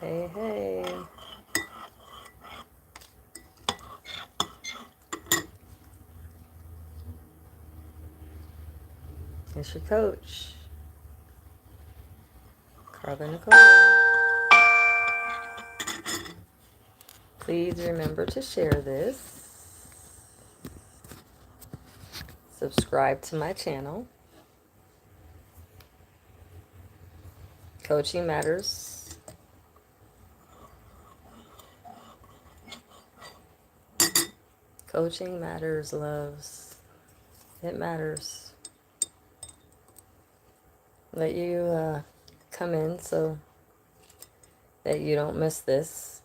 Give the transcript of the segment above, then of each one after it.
Hey, hey. It's your coach, Carla Nicole. Please remember to share this. Subscribe to my channel. Coaching Matters. Coaching matters, loves. It matters. Let you come in so that you don't miss this.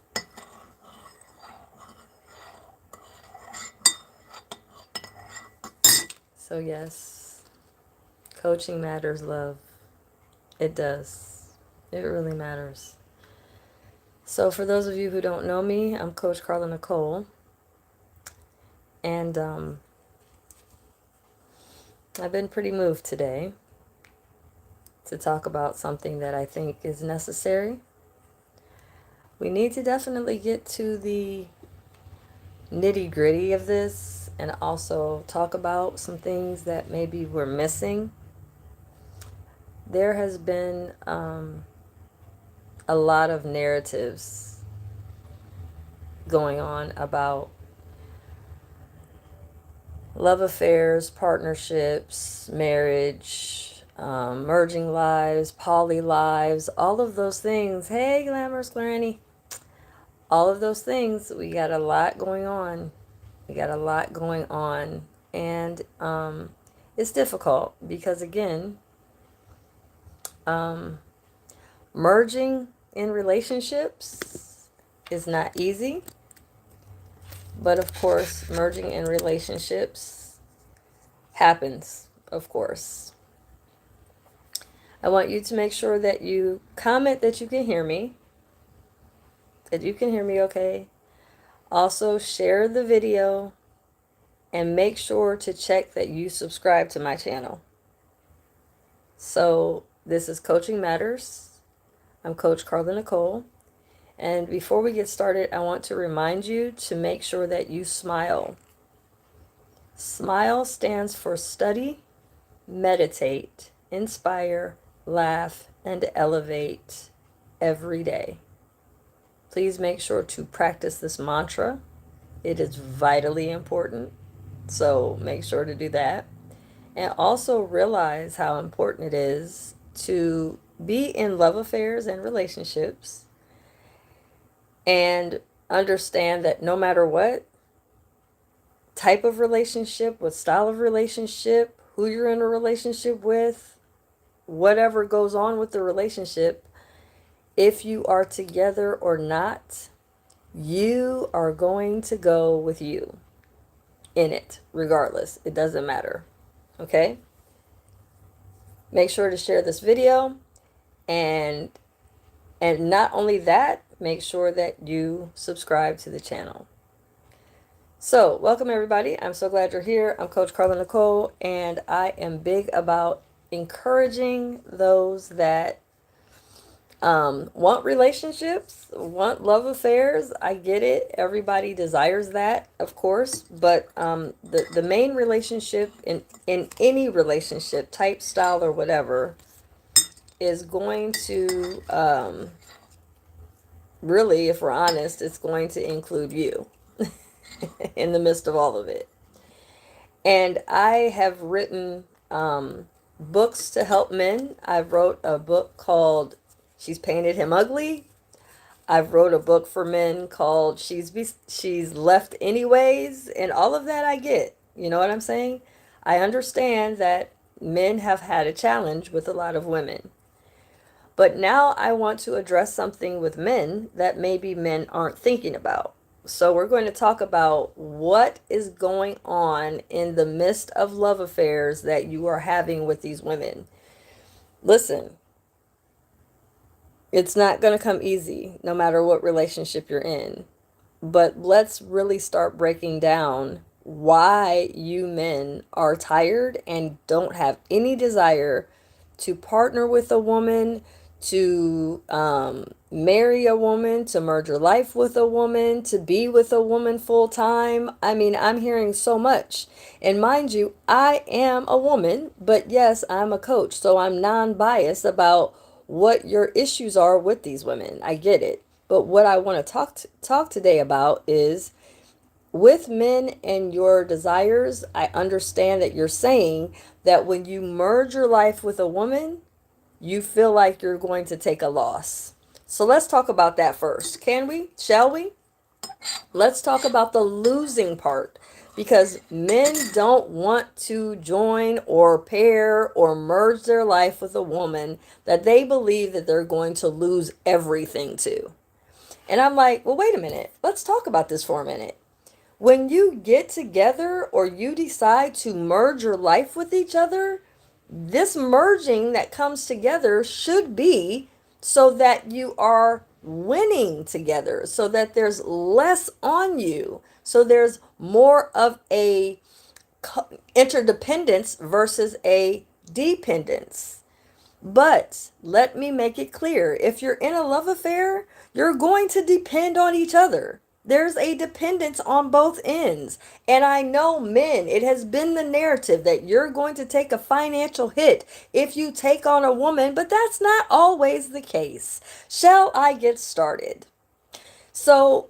So, yes, coaching matters, love. It does. It really matters. So, for those of you who don't know me, I'm Coach Carla Nicole. And I've been pretty moved today to talk about something that I think is necessary. We need to definitely get to the nitty-gritty of this and also talk about some things that maybe we're missing. There has been a lot of narratives going on about love affairs, partnerships, marriage, merging lives, poly lives, all of those things. Hey, Glamorous Granny. All of those things, we got a lot going on. We got a lot going on. And it's difficult because, again, merging in relationships is not easy. But of course, merging in relationships happens, of course. I want you to make sure that you comment that you can hear me. That you can hear me okay. Also, share the video and make sure to check that you subscribe to my channel. So, this is Coaching Matters. I'm Coach Carla Nicole. And before we get started, I want to remind you to make sure that you smile. SMILE stands for study, meditate, inspire, laugh, and elevate every day. Please make sure to practice this mantra. It is vitally important, so make sure to do that. And also realize how important it is to be in love affairs and relationships and understand that no matter what type of relationship, what style of relationship, who you're in a relationship with, whatever goes on with the relationship, if you are together or not, you are going to go with you in it, regardless. It doesn't matter. Okay? Make sure to share this video, and not only that, make sure that you subscribe to the channel. So, welcome everybody. I'm so glad you're here. I'm Coach Carla Nicole, and I am big about encouraging those that want relationships, want love affairs. I get it. Everybody desires that, of course. But the main relationship in any relationship, type, style, or whatever, is going to really, if we're honest, it's going to include you in the midst of all of it. And I have written books to help men. I wrote a book called She's Painted Him Ugly. I've wrote a book for men called She's Left Anyways, and all of that I get. You know what I'm saying? I understand that men have had a challenge with a lot of women. But now I want to address something with men that maybe men aren't thinking about. So we're going to talk about what is going on in the midst of love affairs that you are having with these women. Listen, it's not going to come easy no matter what relationship you're in. But let's really start breaking down why you men are tired and don't have any desire to partner with a woman, to marry a woman, to merge your life with a woman, to be with a woman full time. I mean, I'm hearing so much. And mind you, I am a woman, but yes, I'm a coach. So I'm non biased about what your issues are with these women. I get it. But what I want to talk today about is with men and your desires. I understand that you're saying that when you merge your life with a woman, you feel like you're going to take a loss. So let's talk about that first. Can we? Shall we? Let's talk about the losing part because men don't want to join or pair or merge their life with a woman that they believe that they're going to lose everything to. And I'm like, well, wait a minute. Let's talk about this for a minute. When you get together or you decide to merge your life with each other, this merging that comes together should be so that you are winning together, so that there's less on you, so there's more of a interdependence versus a dependence. But let me make it clear, if you're in a love affair, you're going to depend on each other. There's a dependence on both ends. And I know, men, it has been the narrative that you're going to take a financial hit if you take on a woman, but that's not always the case. Shall I get started? So,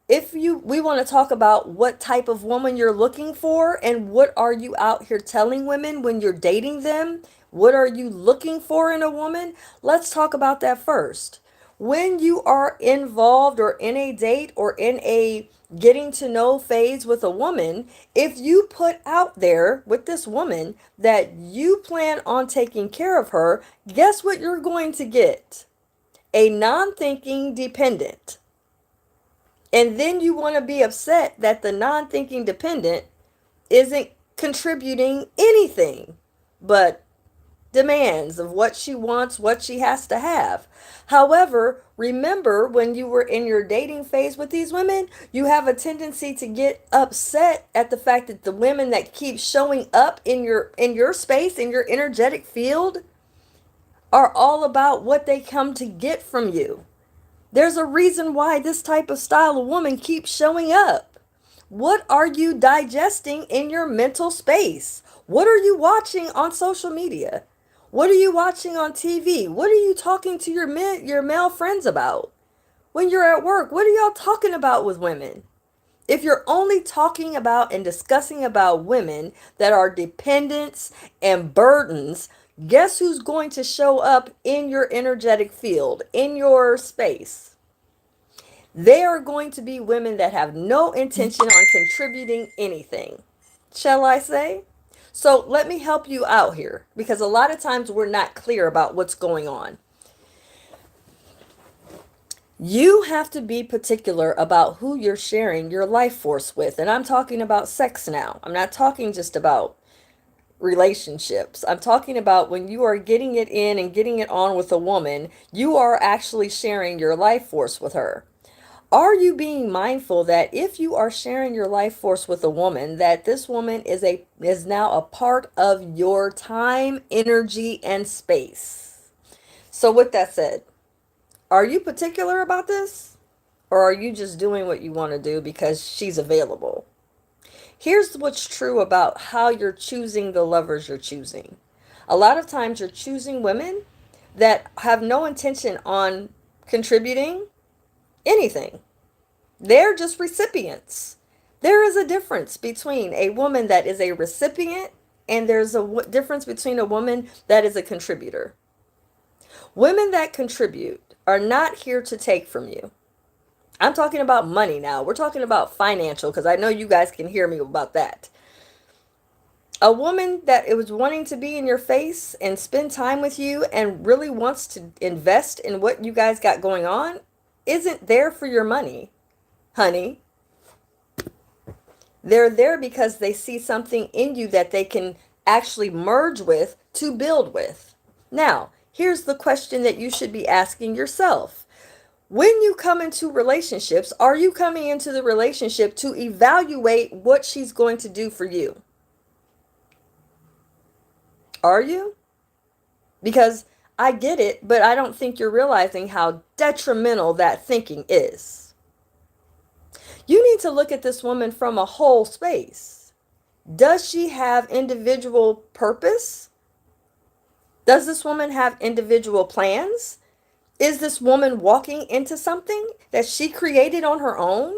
if you we want to talk about what type of woman you're looking for and what are you out here telling women when you're dating them, what are you looking for in a woman, let's talk about that first. When you are involved or in a date or in a getting to know phase with a woman, if you put out there with this woman that you plan on taking care of her, guess what you're going to get? A non-thinking dependent. And then you want to be upset that the non thinking dependent isn't contributing anything but demands of what she wants, what she has to have. However, remember when you were in your dating phase with these women, you have a tendency to get upset at the fact that the women that keep showing up in your space, in your energetic field, are all about what they come to get from you. There's a reason why this type of style of woman keeps showing up. What are you digesting in your mental space? What are you watching on social media? What are you watching on TV? What are you talking to your male friends about? When you're at work, what are y'all talking about with women? If you're only talking about and discussing about women that are dependents and burdens, guess who's going to show up in your energetic field, in your space? They are going to be women that have no intention on contributing anything. Shall I say? So let me help you out here because a lot of times we're not clear about what's going on. You have to be particular about who you're sharing your life force with. And I'm talking about sex now. I'm not talking just about relationships. I'm talking about when you are getting it in and getting it on with a woman, you are actually sharing your life force with her. Are you being mindful that if you are sharing your life force with a woman, that this woman is now a part of your time, energy, and space? So with that said, are you particular about this? Or are you just doing what you want to do because she's available? Here's what's true about how you're choosing the lovers you're choosing. A lot of times you're choosing women that have no intention on contributing anything. They're just recipients. There is a difference between a woman that is a recipient and there's a difference between a woman that is a contributor. Women that contribute are not here to take from you. I'm talking about money now. We're talking about financial because I know you guys can hear me about that. A woman that it was wanting to be in your face and spend time with you and really wants to invest in what you guys got going on isn't there for your money, honey. They're there because they see something in you that they can actually merge with to build with. Now, here's the question that you should be asking yourself. When you come into relationships, are you coming into the relationship to evaluate what she's going to do for you? Are you? Because I get it, but I don't think you're realizing how detrimental that thinking is. You need to look at this woman from a whole space. Does she have individual purpose? Does this woman have individual plans? Is this woman walking into something that she created on her own?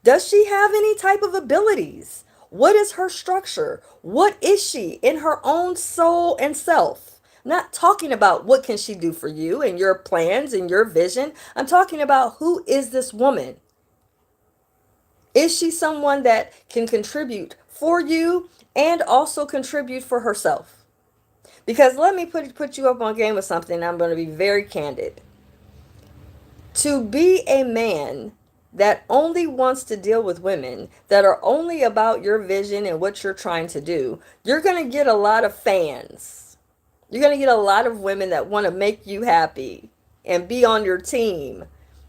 Does she have any type of abilities? What is her structure? What is she in her own soul and self? I'm not talking about what can she do for you and your plans and your vision. I'm talking about who is this woman? Is she someone that can contribute for you and also contribute for herself? Because let me put you up on game with something. I'm going to be very candid. To be a man that only wants to deal with women that are only about your vision and what you're trying to do, you're going to get a lot of fans. You're going to get a lot of women that want to make you happy and be on your team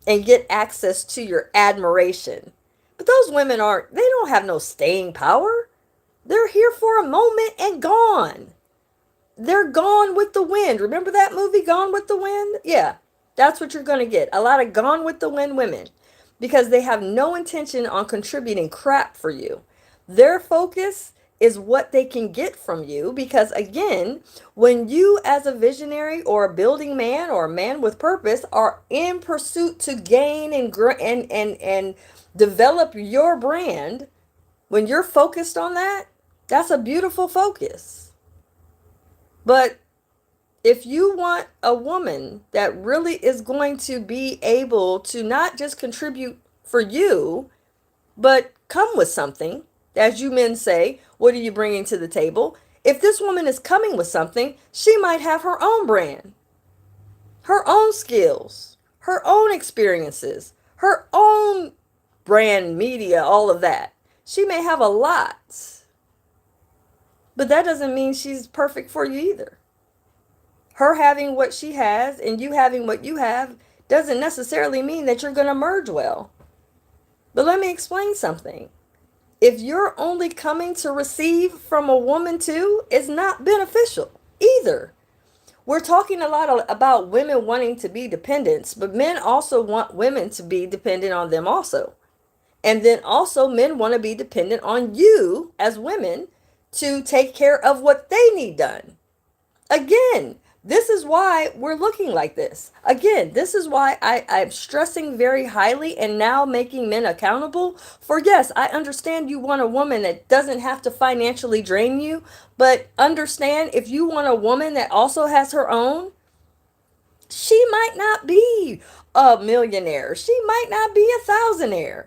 and get access to your admiration. But those women they don't have no staying power. They're here for a moment and gone. They're gone with the wind. Remember that movie, Gone with the Wind? Yeah, that's what you're going to get. A lot of gone with the wind women because they have no intention on contributing crap for you. Their focus is what they can get from you because, again, when you as a visionary or a building man or a man with purpose are in pursuit to gain and develop your brand, when you're focused on that, that's a beautiful focus. But if you want a woman that really is going to be able to not just contribute for you, but come with something, as you men say, what are you bringing to the table? If this woman is coming with something, she might have her own brand, her own skills, her own experiences, her own brand, media, all of that. She may have a lot. But that doesn't mean she's perfect for you either. Her having what she has and you having what you have doesn't necessarily mean that you're going to merge well. But let me explain something. If you're only coming to receive from a woman too, it's not beneficial either. We're talking a lot about women wanting to be dependents, but men also want women to be dependent on them also. And then also men want to be dependent on you as women to take care of what they need done. Again, this is why we're looking like this. Again, this is why I'm stressing very highly and now making men accountable for, yes, I understand you want a woman that doesn't have to financially drain you, but understand if you want a woman that also has her own, she might not be a millionaire. She might not be a thousandaire.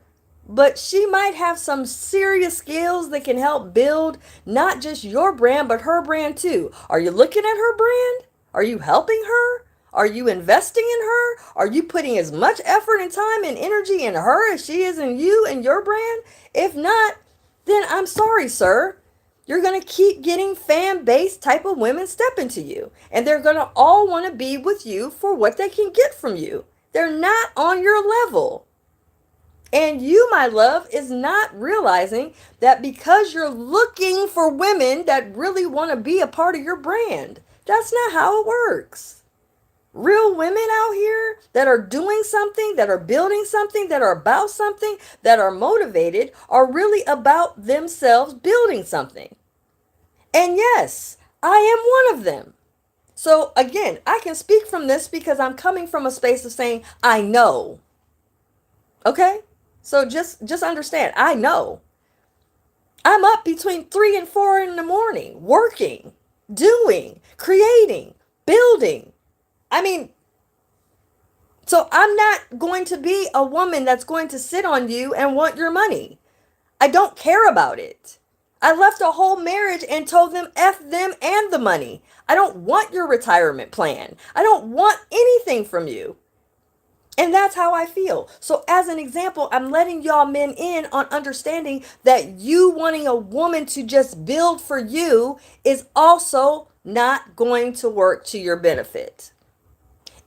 But she might have some serious skills that can help build not just your brand, but her brand too. Are you looking at her brand? Are you helping her? Are you investing in her? Are you putting as much effort and time and energy in her as she is in you and your brand? If not, then I'm sorry, sir. You're going to keep getting fan-based type of women stepping to you. And they're going to all want to be with you for what they can get from you. They're not on your level. And you, my love, is not realizing that because you're looking for women that really want to be a part of your brand. That's not how it works. Real women out here that are doing something, that are building something, that are about something, that are motivated, are really about themselves building something. And yes, I am one of them. So again, I can speak from this because I'm coming from a space of saying, I know. Okay? So just understand, I know. I'm up between 3 and 4 in the morning, working, doing, creating, building. I mean, so I'm not going to be a woman that's going to sit on you and want your money. I don't care about it. I left a whole marriage and told them F them and the money. I don't want your retirement plan. I don't want anything from you. And that's how I feel. So as an example, I'm letting y'all men in on understanding that you wanting a woman to just build for you is also not going to work to your benefit.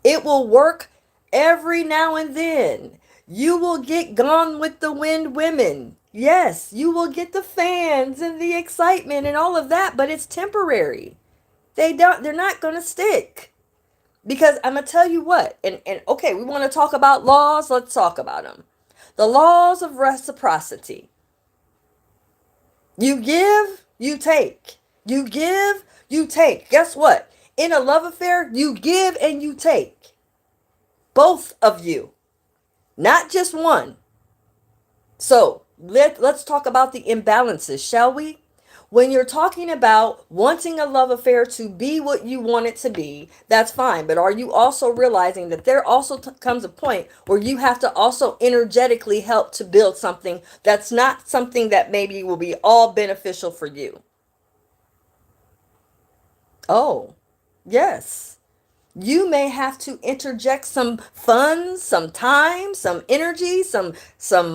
It will work every now and then. You will get gone with the wind women. Yes, you will get the fans and the excitement and all of that, but it's temporary. They're not going to stick. Because I'm going to tell you what, and okay, we want to talk about laws. Let's talk about them. The laws of reciprocity. You give, you take. You give, you take. Guess what? In a love affair, you give and you take. Both of you, not just one. So let's talk about the imbalances, shall we? When you're talking about wanting a love affair to be what you want it to be, that's fine. But are you also realizing that there also comes a point where you have to also energetically help to build something that's not something that maybe will be all beneficial for you? Oh, yes. You may have to interject some funds, some time, some energy, some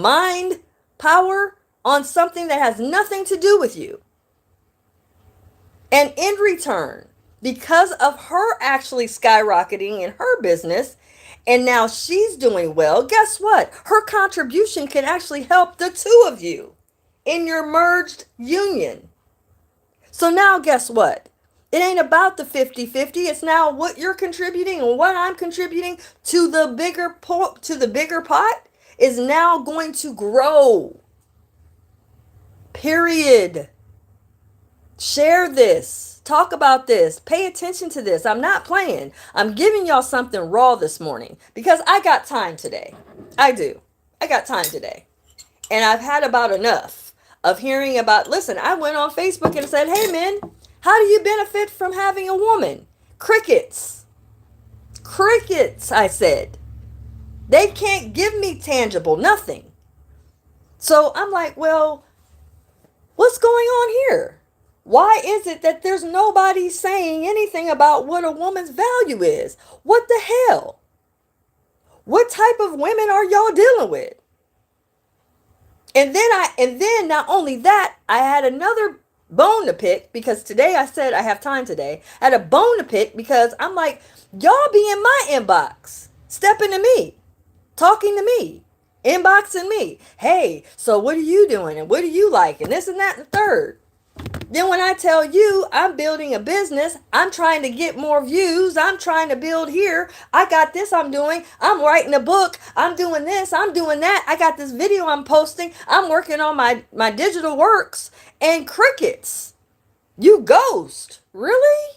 mind power on something that has nothing to do with you. And in return, because of her actually skyrocketing in her business, and now she's doing well, guess what? Her contribution can actually help the two of you in your merged union. So now guess what? It ain't about the 50-50. It's now what you're contributing and what I'm contributing to the bigger pot is now going to grow. Period. Share this. Talk about this. Pay attention to this. I'm not playing. I'm giving y'all something raw this morning because I got time today. I do. I got time today. And I've had about enough of hearing about, listen, I went on Facebook and said, hey, men, how do you benefit from having a woman? Crickets. Crickets, I said. They can't give me tangible, nothing. So I'm like, well, what's going on here? Why is it that there's nobody saying anything about what a woman's value is? What the hell? What type of women are y'all dealing with? And then not only that, I had another bone to pick because today I said I have time today. I had a bone to pick because I'm like, y'all be in my inbox, stepping to me, talking to me, inboxing me. Hey, so what are you doing? And what do you like? And this and that and the third. Then when I tell you I'm building a business, I'm trying to get more views, I'm trying to build here, I got this I'm doing, I'm writing a book, I'm doing this, I'm doing that, I got this video I'm posting, I'm working on my digital works, and crickets. You ghost. Really?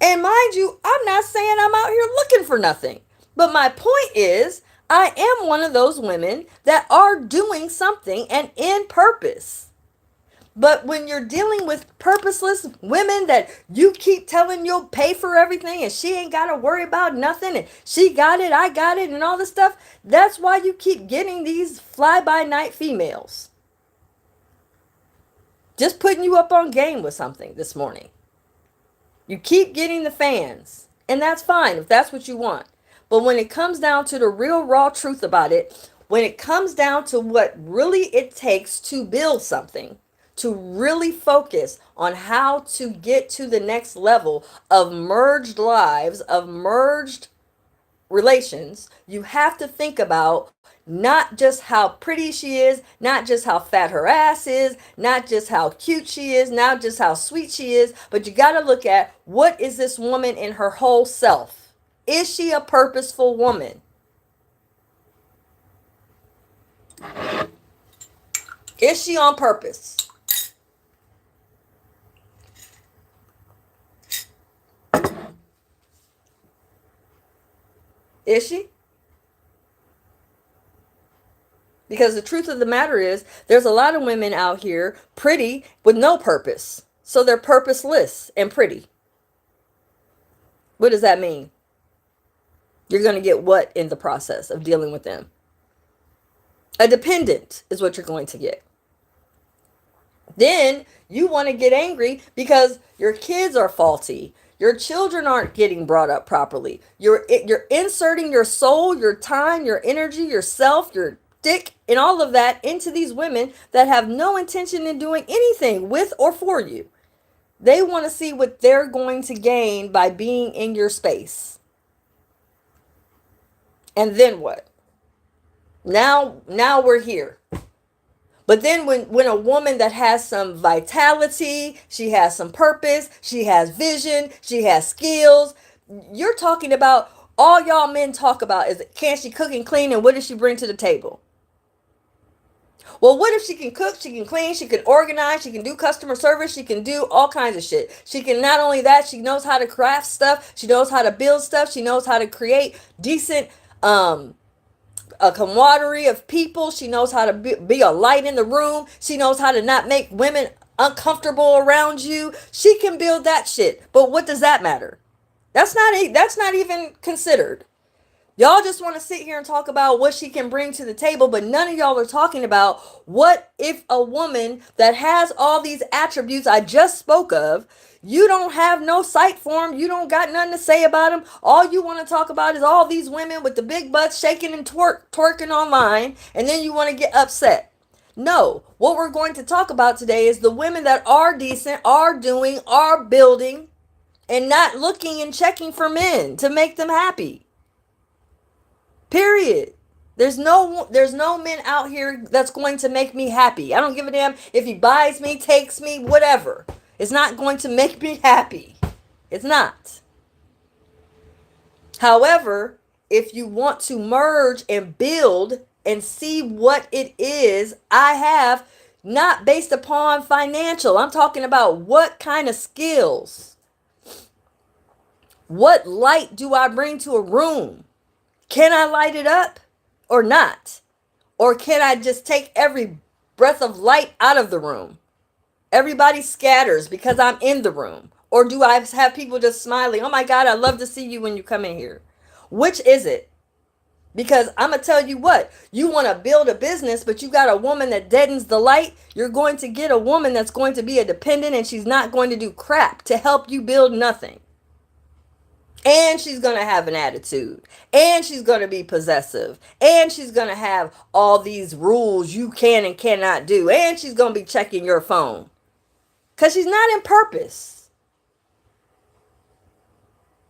And mind you, I'm not saying I'm out here looking for nothing. But my point is, I am one of those women that are doing something and in purpose. But when you're dealing with purposeless women that you keep telling you'll pay for everything and she ain't got to worry about nothing and she got it, I got it and all this stuff, that's why you keep getting these fly-by-night females. Just putting you up on game with something this morning. You keep getting the fans, and that's fine if that's what you want. But when it comes down to the real raw truth about it, when it comes down to what really it takes to build something, to really focus on how to get to the next level of merged lives, of merged relations, you have to think about not just how pretty she is, not just how fat her ass is, not just how cute she is, not just how sweet she is, but you got to look at what is this woman in her whole self? Is she a purposeful woman? Is she on purpose? Is she? Because the truth of the matter is, there's a lot of women out here pretty with no purpose. So they're purposeless and pretty. What does that mean? You're going to get what in the process of dealing with them? A dependent is what you're going to get. Then you want to get angry because your kids are faulty. Your children aren't getting brought up properly. You're inserting your soul, your time, your energy, yourself, your dick, and all of that into these women that have no intention in doing anything with or for you. They want to see what they're going to gain by being in your space. And then what? Now we're here. But then when a woman that has some vitality, she has some purpose, she has vision, she has skills, you're talking about, all y'all men talk about is, can she cook and clean, and what does she bring to the table? Well, what if she can cook, she can clean, she can organize, she can do customer service, she can do all kinds of shit. She can, not only that, she knows how to craft stuff, she knows how to build stuff, she knows how to create decent a camaraderie of people. She knows how to be a light in the room. She knows how to not make women uncomfortable around you. She can build that shit. But what does that matter? That's not even considered. Y'all just want to sit here and talk about what she can bring to the table, but none of y'all are talking about, what if a woman that has all these attributes I just spoke of, you don't have no sight for them, you don't got nothing to say about them. All you want to talk about is all these women with the big butts shaking and twerking online, and then you want to get upset. No, what we're going to talk about today is the women that are decent, are doing, are building, and not looking and checking for men to make them happy. Period. There's no men out here that's going to make me happy. I don't give a damn if he buys me, takes me, whatever. It's not going to make me happy. It's not. However, if you want to merge and build and see what it is I have, not based upon financial, I'm talking about what kind of skills. What light do I bring to a room? Can I light it up or not? Or can I just take every breath of light out of the room? Everybody scatters because I'm in the room. Or do I have people just smiling? Oh my God, I love to see you when you come in here. Which is it? Because I'm going to tell you what, you want to build a business, but you got a woman that deadens the light. You're going to get a woman that's going to be a dependent, and she's not going to do crap to help you build nothing. And she's going to have an attitude. And she's going to be possessive. And she's going to have all these rules you can and cannot do. And she's going to be checking your phone. Because she's not in purpose.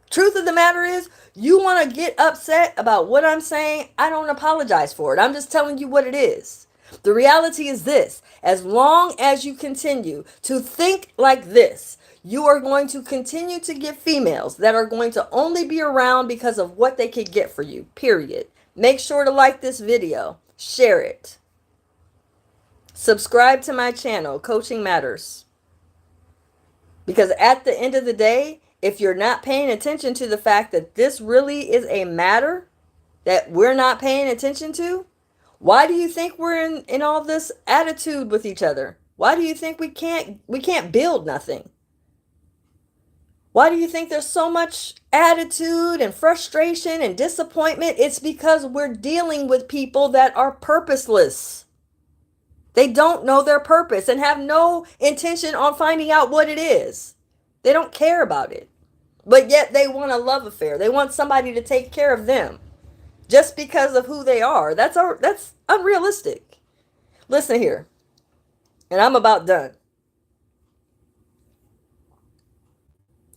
Truth of the matter is, you want to get upset about what I'm saying, I don't apologize for it. I'm just telling you what it is. The reality is this. As long as you continue to think like this, you are going to continue to get females that are going to only be around because of what they could get for you, period. Make sure to like this video, share it. Subscribe to my channel, Coaching Matters. Because at the end of the day, if you're not paying attention to the fact that this really is a matter that we're not paying attention to, why do you think we're in all this attitude with each other? Why do you think we can't build nothing? Why do you think there's so much attitude and frustration and disappointment? It's because we're dealing with people that are purposeless. They don't know their purpose and have no intention on finding out what it is. They don't care about it. But yet they want a love affair. They want somebody to take care of them just because of who they are. That's unrealistic. Listen here. And I'm about done.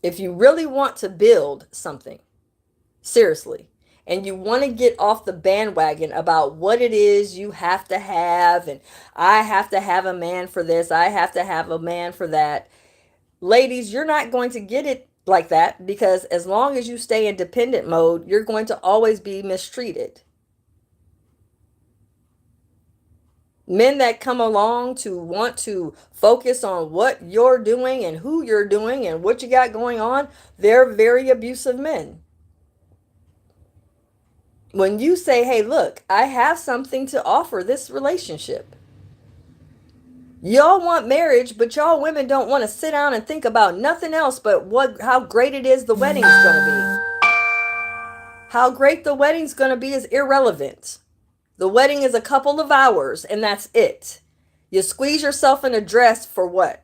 If you really want to build something, seriously, and you want to get off the bandwagon about what it is you have to have, and I have to have a man for this, I have to have a man for that. Ladies, you're not going to get it like that, because as long as you stay in dependent mode, you're going to always be mistreated. Men that come along to want to focus on what you're doing and who you're doing and what you got going on, they're very abusive men. When you say, hey, look, I have something to offer this relationship. Y'all want marriage, but y'all women don't want to sit down and think about nothing else but how great it is the wedding's going to be. How great the wedding's going to be is irrelevant. The wedding is a couple of hours, and that's it. You squeeze yourself in a dress for what?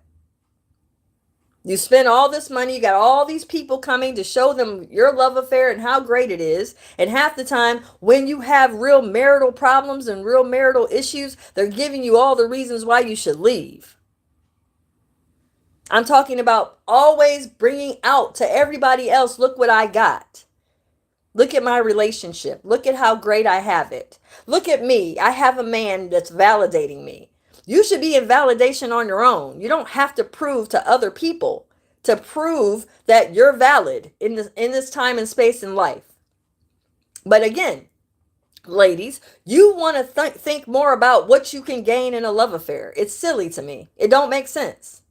You spend all this money, you got all these people coming to show them your love affair and how great it is. And half the time, when you have real marital problems and real marital issues, they're giving you all the reasons why you should leave. I'm talking about always bringing out to everybody else, look what I got. Look at my relationship. Look at how great I have it. Look at me. I have a man that's validating me. You should be in validation on your own. You don't have to prove to other people to prove that you're valid in this time and space in life. But again, ladies, you want to think more about what you can gain in a love affair. It's silly to me. It don't make sense.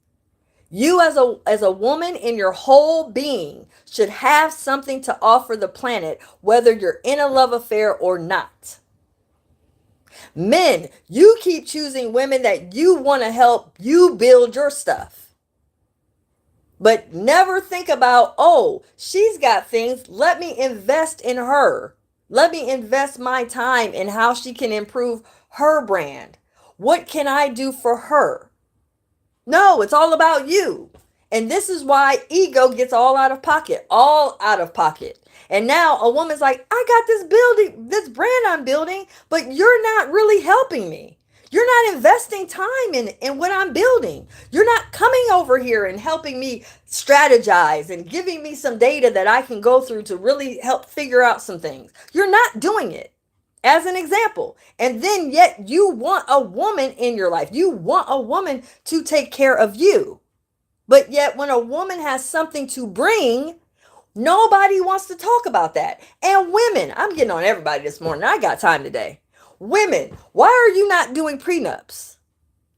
You as a woman in your whole being should have something to offer the planet, whether you're in a love affair or not. Men, you keep choosing women that you want to help you build your stuff. But never think about, oh, she's got things. Let me invest in her. Let me invest my time in how she can improve her brand. What can I do for her? No, it's all about you. And this is why ego gets all out of pocket, all out of pocket. And now a woman's like, I got this building, this brand I'm building, but you're not really helping me. You're not investing time in what I'm building. You're not coming over here and helping me strategize and giving me some data that I can go through to really help figure out some things. You're not doing it. As an example. And then yet you want a woman in your life. You want a woman to take care of you. But yet when a woman has something to bring, nobody wants to talk about that. And women, I'm getting on everybody this morning. I got time today. Women, why are you not doing prenups?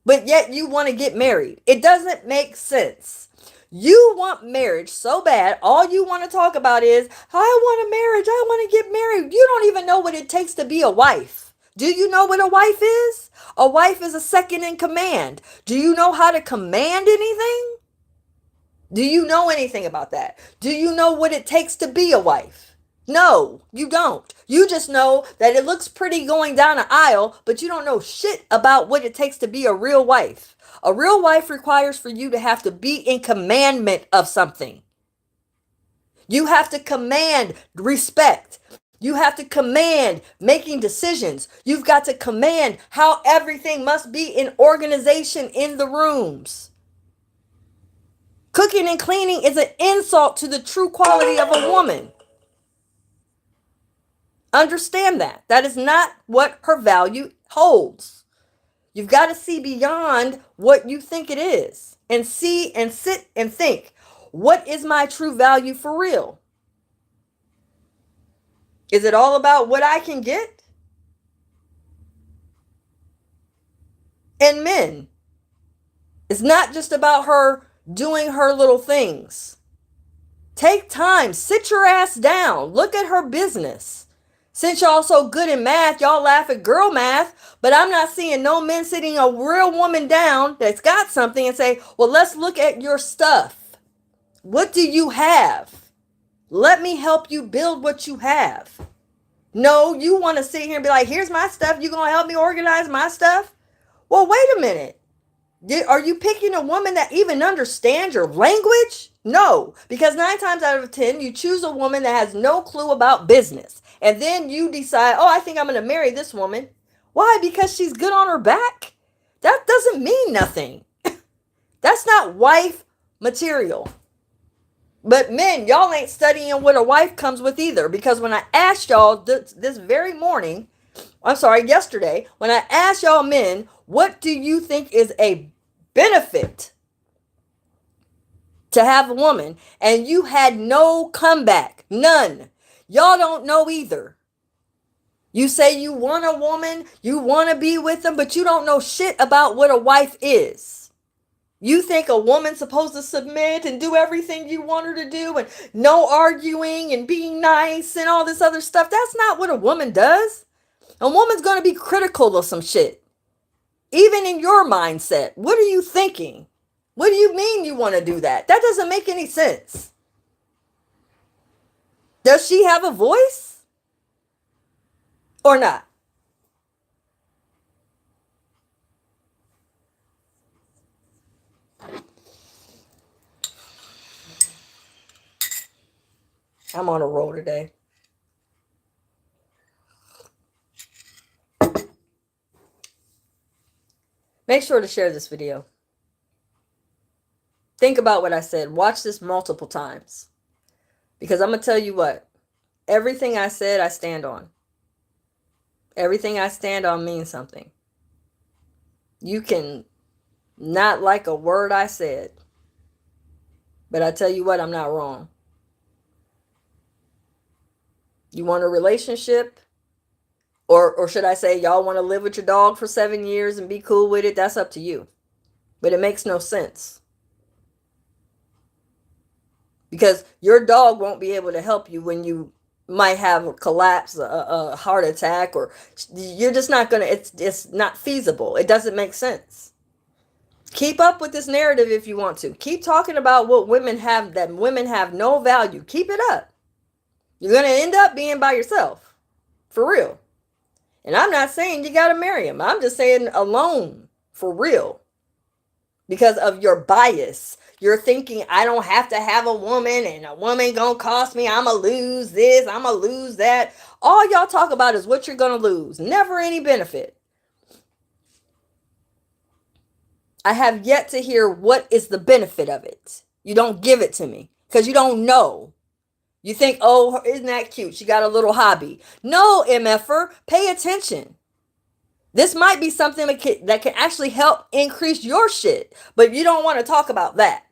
But yet you want to get married. It doesn't make sense. You want marriage so bad. All you want to talk about is, I want a marriage. I want to get married. You don't even know what it takes to be a wife. Do you know what a wife is? A wife is a second in command. Do you know how to command anything? Do you know anything about that? Do you know what it takes to be a wife? No, you don't. You just know that it looks pretty going down an aisle, but you don't know shit about what it takes to be a real wife. A real wife requires for you to have to be in commandment of something. You have to command respect. You have to command making decisions. You've got to command how everything must be in organization in the rooms. Cooking and cleaning is an insult to the true quality of a woman. Understand that. That is not what her value holds. You've got to see beyond what you think it is and see and sit and think, what is my true value for real? Is it all about what I can get? And men, it's not just about her doing her little things. Take time, sit your ass down, look at her business. Since y'all so good in math, y'all laugh at girl math, but I'm not seeing no men sitting a real woman down that's got something and say, well, let's look at your stuff. What do you have? Let me help you build what you have. No, you want to sit here and be like, here's my stuff. You going to help me organize my stuff? Well, wait a minute. Are you picking a woman that even understands your language? No, because 9 times out of 10, you choose a woman that has no clue about business. And then you decide, oh, I think I'm going to marry this woman. Why? Because she's good on her back? That doesn't mean nothing. That's not wife material. But men, y'all ain't studying what a wife comes with either. Because when I asked y'all this very morning, yesterday, when I asked y'all men, what do you think is a benefit to have a woman? And you had no comeback. None. Y'all don't know either. You say you want a woman, you want to be with them, but you don't know shit about what a wife is. You think a woman's supposed to submit and do everything you want her to do and no arguing and being nice and all this other stuff. That's not what a woman does. A woman's going to be critical of some shit. Even in your mindset. What are you thinking? What do you mean you want to do that? That doesn't make any sense. Does she have a voice? Or not? I'm on a roll today. Make sure to share this video. Think about what I said. Watch this multiple times. Because I'm going to tell you what. Everything I said, I stand on. Everything I stand on means something. You can not like a word I said, but I tell you what, I'm not wrong. You want a relationship? Or should I say, y'all want to live with your dog for 7 years and be cool with it? That's up to you. But it makes no sense. Because your dog won't be able to help you when you might have a collapse, a heart attack, or you're just not going to, it's not feasible. It doesn't make sense. Keep up with this narrative if you want to. Keep talking about what women have, that women have no value. Keep it up. You're going to end up being by yourself. For real. And I'm not saying you got to marry him. I'm just saying alone. For real. Because of your bias. You're thinking, I don't have to have a woman, and a woman gonna cost me, I'ma lose this, I'ma lose that. All y'all talk about is what you're gonna lose. Never any benefit. I have yet to hear what is the benefit of it. You don't give it to me. Because you don't know. You think, oh, isn't that cute? She got a little hobby. No, MFer, pay attention. This might be something that can actually help increase your shit. But you don't want to talk about that.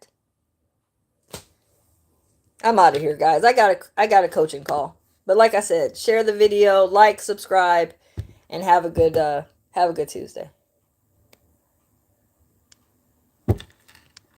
I'm out of here, guys. I got a coaching call. But like I said, share the video, like, subscribe, and have a good Tuesday.